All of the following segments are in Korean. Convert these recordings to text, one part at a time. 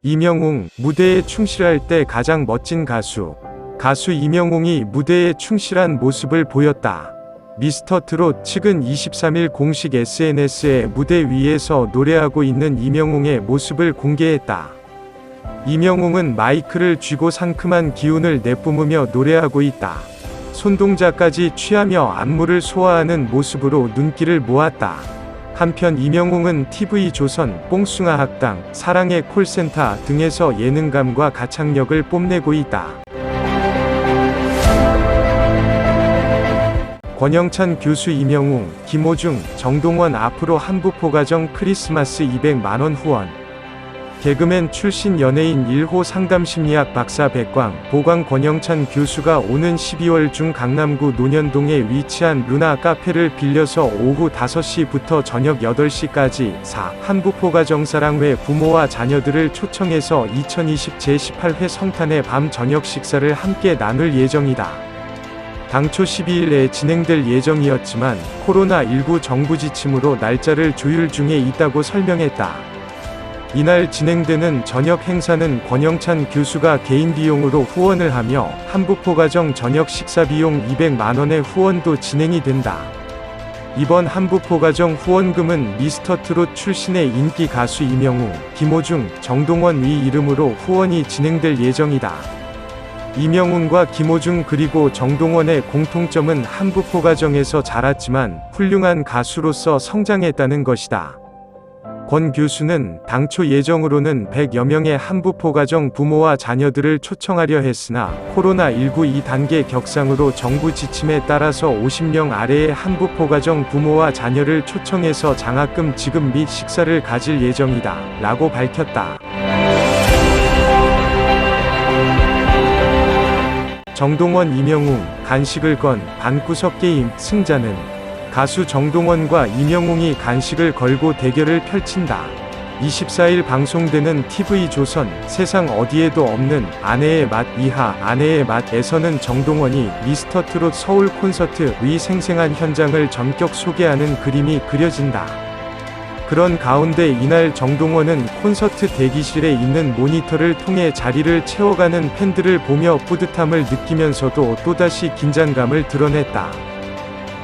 이명웅, 무대에 충실할 때 가장 멋진 가수. 가수 이명웅이 무대에 충실한 모습을 보였다. 미스터트롯 측은 23일 공식 SNS에 무대 위에서 노래하고 있는 이명웅의 모습을 공개했다. 이명웅은 마이크를 쥐고 상큼한 기운을 내뿜으며 노래하고 있다. 손동작까지 취하며 안무를 소화하는 모습으로 눈길을 모았다. 한편 이명웅은 TV조선, 뽕숭아 학당, 사랑의 콜센터 등에서 예능감과 가창력을 뽐내고 있다. 권영찬 교수 이명웅, 김호중, 정동원 앞으로 한부포가정 크리스마스 200만원 후원. 개그맨 출신 연예인 1호 상담심리학 박사 백광, 보광 권영찬 교수가 오는 12월 중 강남구 논현동에 위치한 루나 카페를 빌려서 오후 5시부터 저녁 8시까지 한부포가정사랑회 부모와 자녀들을 초청해서 2020 제18회 성탄의 밤 저녁 식사를 함께 나눌 예정이다. 당초 12일에 진행될 예정이었지만 코로나19 정부 지침으로 날짜를 조율 중에 있다고 설명했다. 이날 진행되는 저녁 행사는 권영찬 교수가 개인 비용으로 후원을 하며 한부포가정 저녁 식사 비용 200만원의 후원도 진행이 된다. 이번 한부포가정 후원금은 미스터트롯 출신의 인기 가수 이명웅, 김호중, 정동원 위 이름으로 후원이 진행될 예정이다. 이명웅과 김호중 그리고 정동원의 공통점은 한부포가정에서 자랐지만 훌륭한 가수로서 성장했다는 것이다. 권 교수는 당초 예정으로는 100여 명의 한부포가정 부모와 자녀들을 초청하려 했으나 코로나19 2단계 격상으로 정부 지침에 따라서 50명 아래의 한부포가정 부모와 자녀를 초청해서 장학금 지급 및 식사를 가질 예정이다 라고 밝혔다. 정동원 이명웅, 간식을 건 방구석 게임, 승자는 가수 정동원과 이명웅이 간식을 걸고 대결을 펼친다. 24일 방송되는 TV조선, 세상 어디에도 없는 아내의 맛 2하 아내의 맛에서는 정동원이 미스터트롯 서울 콘서트 의 생생한 현장을 전격 소개하는 그림이 그려진다. 그런 가운데 이날 정동원은 콘서트 대기실에 있는 모니터를 통해 자리를 채워가는 팬들을 보며 뿌듯함을 느끼면서도 또다시 긴장감을 드러냈다.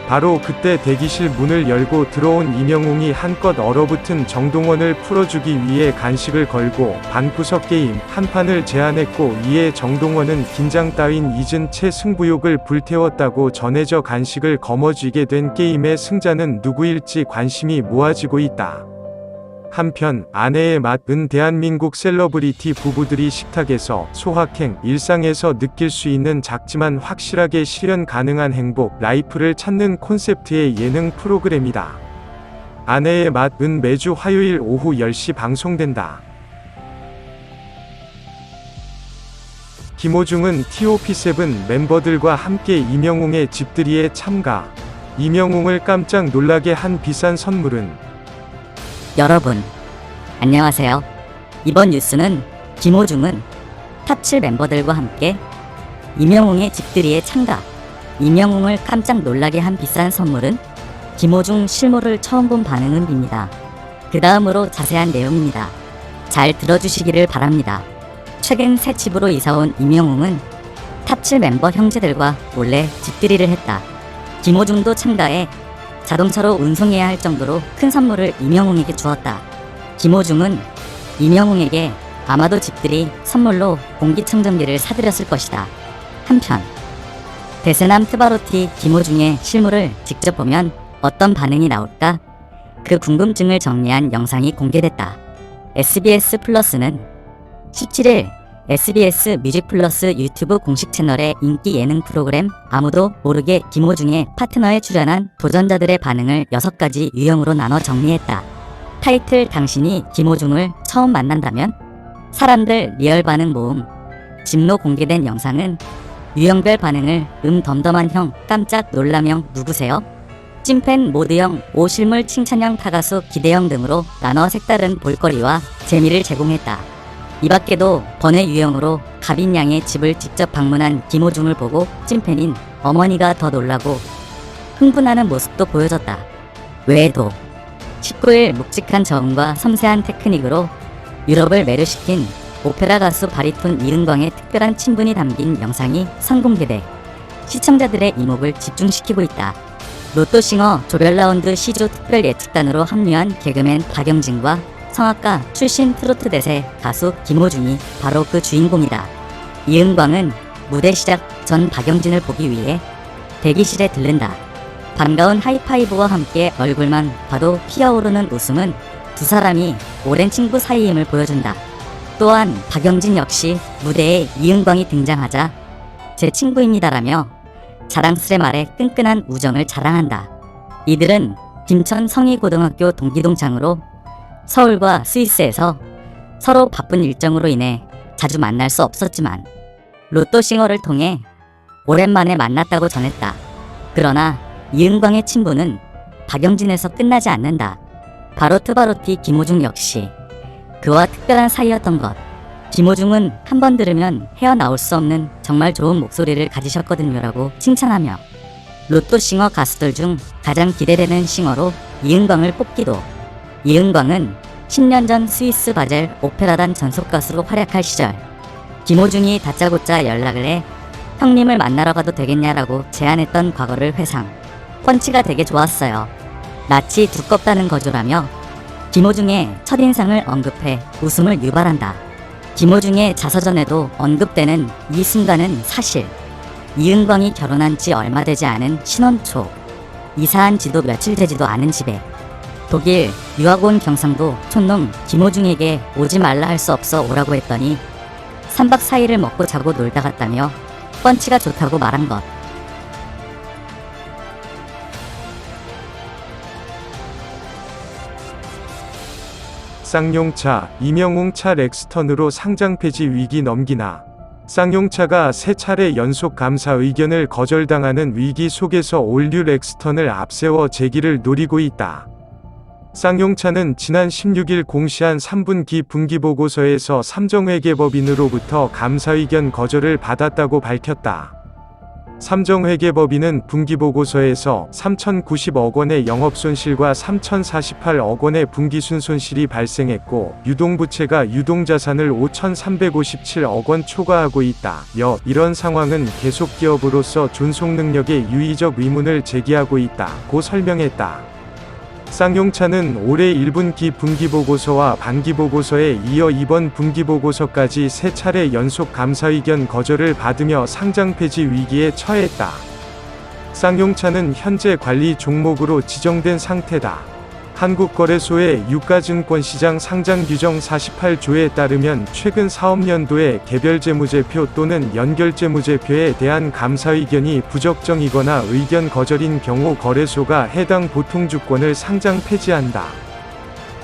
바로 그때 대기실 문을 열고 들어온 이명웅이 한껏 얼어붙은 정동원을 풀어주기 위해 간식을 걸고 방구석 게임 한 판을 제안했고, 이에 정동원은 긴장 따윈 잊은 채 승부욕을 불태웠다고 전해져 간식을 거머쥐게 된 게임의 승자는 누구일지 관심이 모아지고 있다. 한편 아내의 맛은 대한민국 셀러브리티 부부들이 식탁에서 소확행, 일상에서 느낄 수 있는 작지만 확실하게 실현 가능한 행복, 라이프를 찾는 콘셉트의 예능 프로그램이다. 아내의 맛은 매주 화요일 오후 10시 방송된다. 김호중은 TOP7 멤버들과 함께 이명웅의 집들이에 참가. 이명웅을 깜짝 놀라게 한 비싼 선물은? 여러분, 안녕하세요. 이번 뉴스는 김호중은 탑7 멤버들과 함께 이명웅의 집들이에 참가. 이명웅을 깜짝 놀라게 한 비싼 선물은? 김호중 실물을 처음 본 반응은입니다. 그 다음으로 자세한 내용입니다. 잘 들어주시기를 바랍니다. 최근 새 집으로 이사온 이명웅은 탑7 멤버 형제들과 몰래 집들이를 했다. 김호중도 참가해 자동차로 운송해야 할 정도로 큰 선물을 이명웅에게 주었다. 김호중은 이명웅에게 아마도 집들이 선물로 공기청정기를 사드렸을 것이다. 한편 대세남 트바로티 김호중의 실물을 직접 보면 어떤 반응이 나올까? 그 궁금증을 정리한 영상이 공개됐다. SBS 플러스는 17일 SBS 뮤직 플러스 유튜브 공식 채널의 인기 예능 프로그램 아무도 모르게 김호중의 파트너에 출연한 도전자들의 반응을 6가지 유형으로 나눠 정리했다. 타이틀 당신이 김호중을 처음 만난다면? 사람들 리얼 반응 모음. 집로 공개된 영상은 유형별 반응을 덤덤한 형, 깜짝 놀라명 누구세요? 찐팬 모드형, 오실물 칭찬형, 타가수 기대형 등으로 나눠 색다른 볼거리와 재미를 제공했다. 이 밖에도 번외 유형으로 가빈 양의 집을 직접 방문한 김호중을 보고 찐팬인 어머니가 더 놀라고 흥분하는 모습도 보여졌다. 외에도 19일 묵직한 저음과 섬세한 테크닉으로 유럽을 매료시킨 오페라 가수 바리톤 이은광의 특별한 친분이 담긴 영상이 선공개돼 시청자들의 이목을 집중시키고 있다. 로또싱어 조별라운드 C조 특별 예측단으로 합류한 개그맨 박영진과 성악가 출신 트로트 대세 가수 김호중이 바로 그 주인공이다. 이은광은 무대 시작 전 박영진을 보기 위해 대기실에 들른다. 반가운 하이파이브와 함께 얼굴만 봐도 피어오르는 웃음은 두 사람이 오랜 친구 사이임을 보여준다. 또한 박영진 역시 무대에 이은광이 등장하자 제 친구입니다라며 자랑스레 말해 끈끈한 우정을 자랑한다. 이들은 김천 성희고등학교 동기동창으로 서울과 스위스에서 서로 바쁜 일정으로 인해 자주 만날 수 없었지만 로또싱어를 통해 오랜만에 만났다고 전했다. 그러나 이은광의 친분은 박영진에서 끝나지 않는다. 바로트바로티 김호중 역시 그와 특별한 사이였던 것. 김호중은 한 번 들으면 헤어나올 수 없는 정말 좋은 목소리를 가지셨거든요라고 칭찬하며 로또싱어 가수들 중 가장 기대되는 싱어로 이은광을 뽑기도. 이은광은 10년 전 스위스 바젤 오페라단 전속 가수로 활약할 시절 김호중이 다짜고짜 연락을 해 형님을 만나러 가도 되겠냐라고 제안했던 과거를 회상. 펀치가 되게 좋았어요. 낯이 두껍다는 거죠라며 김호중의 첫인상을 언급해 웃음을 유발한다. 김호중의 자서전에도 언급되는 이 순간은 사실 이은광이 결혼한 지 얼마 되지 않은 신혼 초 이사한 지도 며칠 되지도 않은 집에 독일 유학 온 경상도 촌놈 김호중에게 오지 말라 할 수 없어 오라고 했더니 3박 4일을 먹고 자고 놀다 갔다며 펀치가 좋다고 말한 것. 쌍용차, 이명웅차 렉스턴으로 상장 폐지 위기 넘기나. 쌍용차가 세 차례 연속 감사 의견을 거절당하는 위기 속에서 올뉴 렉스턴을 앞세워 재기를 노리고 있다. 쌍용차는 지난 16일 공시한 3분기 분기보고서에서 삼정회계법인으로부터 감사 의견 거절을 받았다고 밝혔다. 삼정회계법인은 분기보고서에서 3,090억 원의 영업손실과 3,048억 원의 분기순손실이 발생했고 유동부채가 유동자산을 5,357억 원 초과하고 있다. 이런 상황은 계속 기업으로서 존속 능력에 유의적 의문을 제기하고 있다고 설명했다. 쌍용차는 올해 1분기 분기보고서와 반기보고서에 이어 이번 분기보고서까지 세 차례 연속 감사 의견 거절을 받으며 상장 폐지 위기에 처했다. 쌍용차는 현재 관리 종목으로 지정된 상태다. 한국거래소의 유가증권시장 상장규정 48조에 따르면 최근 사업년도에 개별재무제표 또는 연결재무제표에 대한 감사 의견이 부적정이거나 의견 거절인 경우 거래소가 해당 보통주권을 상장 폐지한다.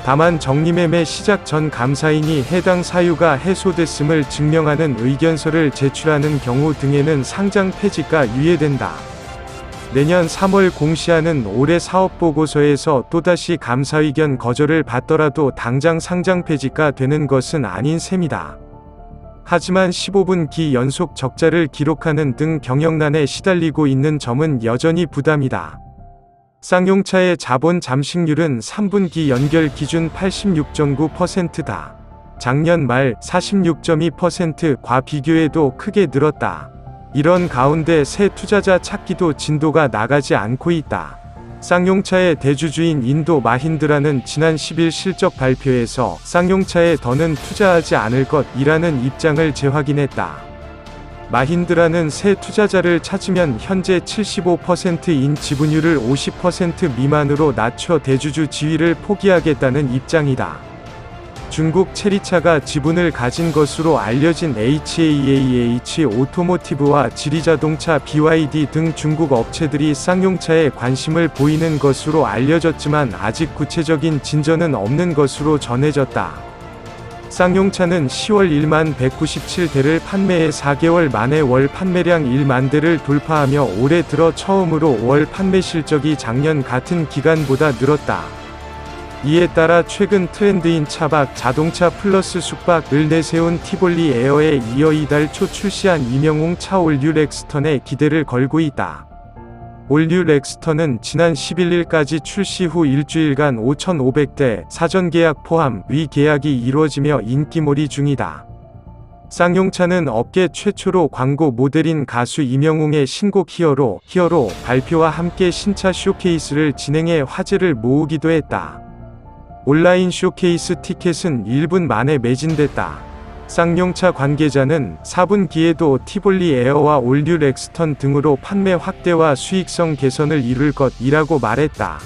다만 정리매매 시작 전 감사인이 해당 사유가 해소됐음을 증명하는 의견서를 제출하는 경우 등에는 상장 폐지가 유예된다. 내년 3월 공시하는 올해 사업보고서에서 또다시 감사 의견 거절을 받더라도 당장 상장 폐지가 되는 것은 아닌 셈이다. 하지만 15분기 연속 적자를 기록하는 등 경영난에 시달리고 있는 점은 여전히 부담이다. 쌍용차의 자본 잠식률은 3분기 연결 기준 86.9%다. 작년 말 46.2%과 비교해도 크게 늘었다. 이런 가운데 새 투자자 찾기도 진도가 나가지 않고 있다. 쌍용차의 대주주인 인도 마힌드라는 지난 10일 실적 발표에서 쌍용차에 더는 투자하지 않을 것이라는 입장을 재확인했다. 마힌드라는 새 투자자를 찾으면 현재 75%인 지분율을 50% 미만으로 낮춰 대주주 지위를 포기하겠다는 입장이다. 중국 체리차가 지분을 가진 것으로 알려진 HAAH 오토모티브와 지리자동차 BYD 등 중국 업체들이 쌍용차에 관심을 보이는 것으로 알려졌지만 아직 구체적인 진전은 없는 것으로 전해졌다. 쌍용차는 10월 1만 197대를 판매해 4개월 만에 월 판매량 1만 대를 돌파하며 올해 들어 처음으로 월 판매 실적이 작년 같은 기간보다 늘었다. 이에 따라 최근 트렌드인 차박, 자동차 플러스 숙박을 내세운 티볼리 에어에 이어 이달 초 출시한 이명웅 차 올뉴 렉스턴에 기대를 걸고 있다. 올뉴 렉스턴은 지난 11일까지 출시 후 일주일간 5,500대 사전 계약 포함 위 계약이 이루어지며 인기몰이 중이다. 쌍용차는 업계 최초로 광고 모델인 가수 임영웅의 신곡 히어로 발표와 함께 신차 쇼케이스를 진행해 화제를 모으기도 했다. 온라인 쇼케이스 티켓은 1분 만에 매진됐다. 쌍용차 관계자는 4분기에도 티볼리 에어와 올뉴 렉스턴 등으로 판매 확대와 수익성 개선을 이룰 것이라고 말했다.